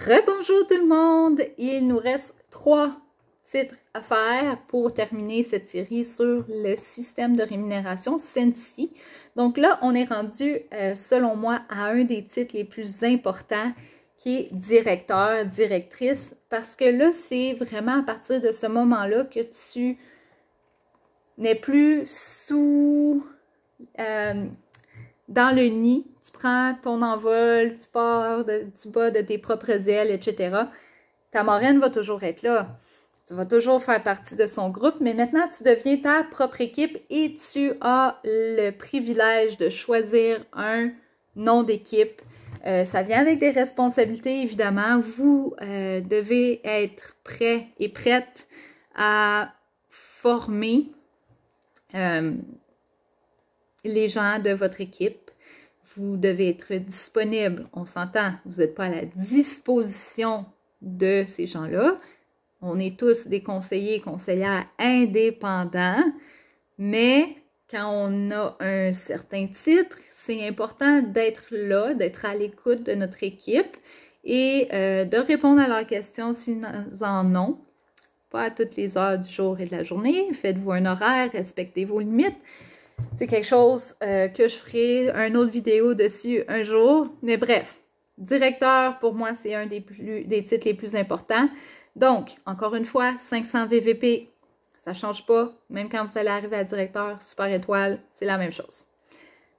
Rebonjour tout le monde! Il nous reste 3 titres à faire pour terminer cette série sur le système de rémunération Sensi. Donc là, on est rendu, selon moi, à un des titres les plus importants qui est directeur, directrice, parce que là, c'est vraiment à partir de ce moment-là que tu n'es plus sous... dans le nid, tu prends ton envol, tu pars du bas de tes propres ailes, etc. Ta marraine va toujours être là. Tu vas toujours faire partie de son groupe, mais maintenant, tu deviens ta propre équipe et tu as le privilège de choisir un nom d'équipe. Ça vient avec des responsabilités, évidemment. Vous devez être prêt et prête à former les gens de votre équipe. Vous devez être disponible. On s'entend, vous n'êtes pas à la disposition de ces gens-là. On est tous des conseillers et conseillères indépendants, mais quand on a un certain titre, c'est important d'être là, d'être à l'écoute de notre équipe et de répondre à leurs questions s'ils en ont. Pas à toutes les heures du jour et de la journée. Faites-vous un horaire, respectez vos limites. C'est quelque chose que je ferai une autre vidéo dessus un jour. Mais bref, directeur, pour moi, c'est un des titres les plus importants. Donc, encore une fois, 500 VVP, ça ne change pas. Même quand vous allez arriver à directeur, super étoile, c'est la même chose.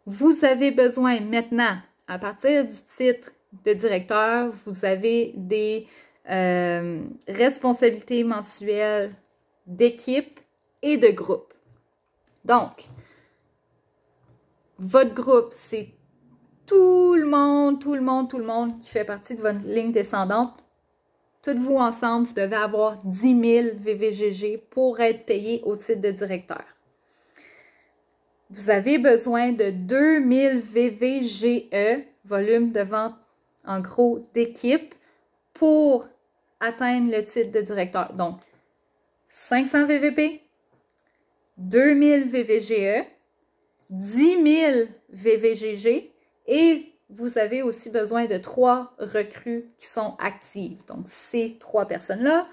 Vous avez besoin maintenant, à partir du titre de directeur, vous avez des responsabilités mensuelles d'équipe et de groupe. Donc, votre groupe, c'est tout le monde qui fait partie de votre ligne descendante. Toutes vous ensemble, vous devez avoir 10 000 VVGG pour être payé au titre de directeur. Vous avez besoin de 2000 VVGE, volume de vente en gros d'équipe, pour atteindre le titre de directeur. Donc, 500 VVP, 2000 VVGE, 10 000 VVGG et vous avez aussi besoin de 3 recrues qui sont actives. Donc, ces 3 personnes-là,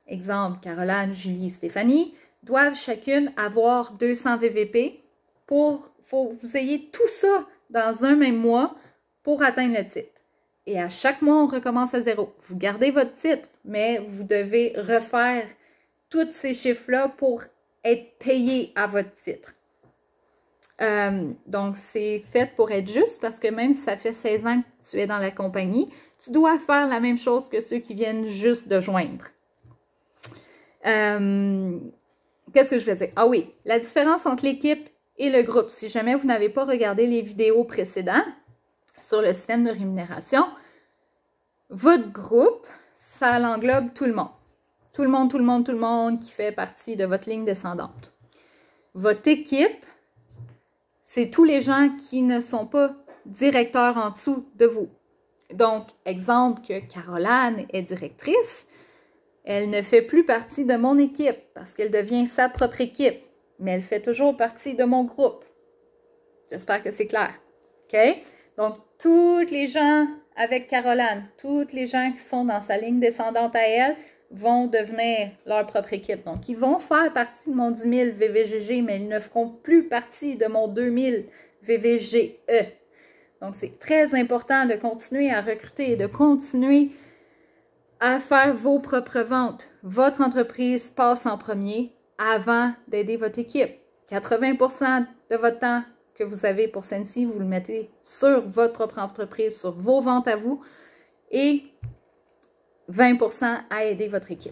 exemple Caroline, Julie, Stéphanie, doivent chacune avoir 200 VVP pour que vous ayez tout ça dans un même mois pour atteindre le titre. Et à chaque mois, on recommence à zéro. Vous gardez votre titre, mais vous devez refaire tous ces chiffres-là pour être payé à votre titre. Donc, c'est fait pour être juste parce que même si ça fait 16 ans que tu es dans la compagnie, tu dois faire la même chose que ceux qui viennent juste de joindre. Qu'est-ce que je veux dire? Ah oui, la différence entre l'équipe et le groupe. Si jamais vous n'avez pas regardé les vidéos précédentes sur le système de rémunération, votre groupe, ça l'englobe tout le monde. Tout le monde qui fait partie de votre ligne descendante. Votre équipe, c'est tous les gens qui ne sont pas directeurs en dessous de vous. Donc, exemple que Caroline est directrice, elle ne fait plus partie de mon équipe parce qu'elle devient sa propre équipe, mais elle fait toujours partie de mon groupe. J'espère que c'est clair. OK? Donc, tous les gens avec Caroline, tous les gens qui sont dans sa ligne descendante à elle, vont devenir leur propre équipe. Donc, ils vont faire partie de mon 10 000 VVGG, mais ils ne feront plus partie de mon 2000 VVGE. Donc, c'est très important de continuer à recruter et de continuer à faire vos propres ventes. Votre entreprise passe en premier avant d'aider votre équipe. 80% de votre temps que vous avez pour Sensi, vous le mettez sur votre propre entreprise, sur vos ventes à vous et 20% à aider votre équipe.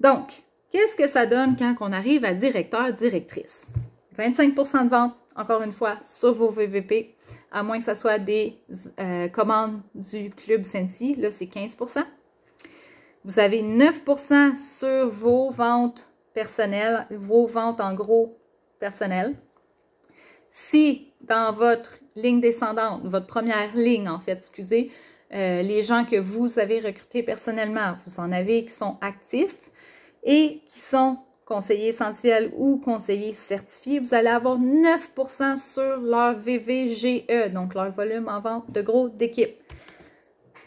Donc, qu'est-ce que ça donne quand on arrive à directeur, directrice? 25% de vente, encore une fois, sur vos VVP, à moins que ce soit des commandes du club Sensi, là c'est 15%. Vous avez 9% sur vos ventes personnelles, vos ventes en gros personnelles. Si dans votre ligne descendante, votre première ligne en fait, excusez, les gens que vous avez recrutés personnellement, vous en avez qui sont actifs et qui sont conseillers essentiels ou conseillers certifiés, vous allez avoir 9% sur leur VVGE, donc leur volume en vente de gros d'équipe.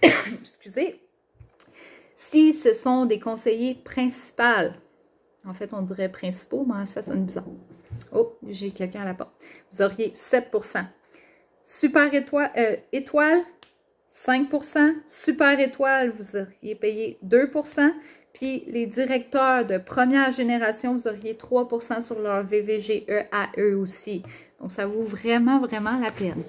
Excusez. Si ce sont des conseillers principaux, en fait, on dirait principaux, mais ça sonne bizarre. Oh, j'ai quelqu'un à la porte. Vous auriez 7%. Super étoile, 5%. Super étoile, vous auriez payé 2%. Puis les directeurs de première génération, vous auriez 3% sur leur VVGE à eux aussi. Donc, ça vaut vraiment, vraiment la peine.